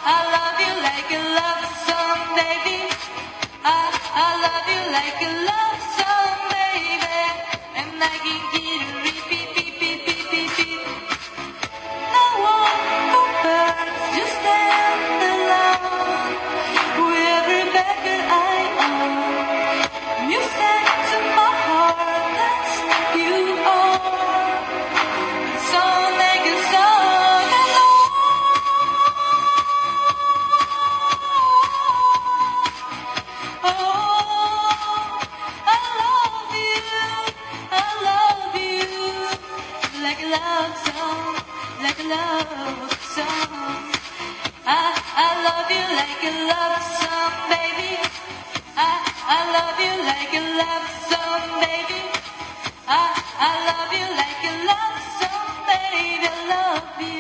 I love you like a love song, baby. I love you like a love song, baby. And I can get a repeat, beep, beep, beep, beep, beep. No one compares, you stand alone. Whoever better I own. You said to my heart, that's you are. So make a song alone. Oh, I love you, like a love song, like a love song. I love you like a love song, baby. I love you like a love song, baby. I love you like a love song, baby. I love you.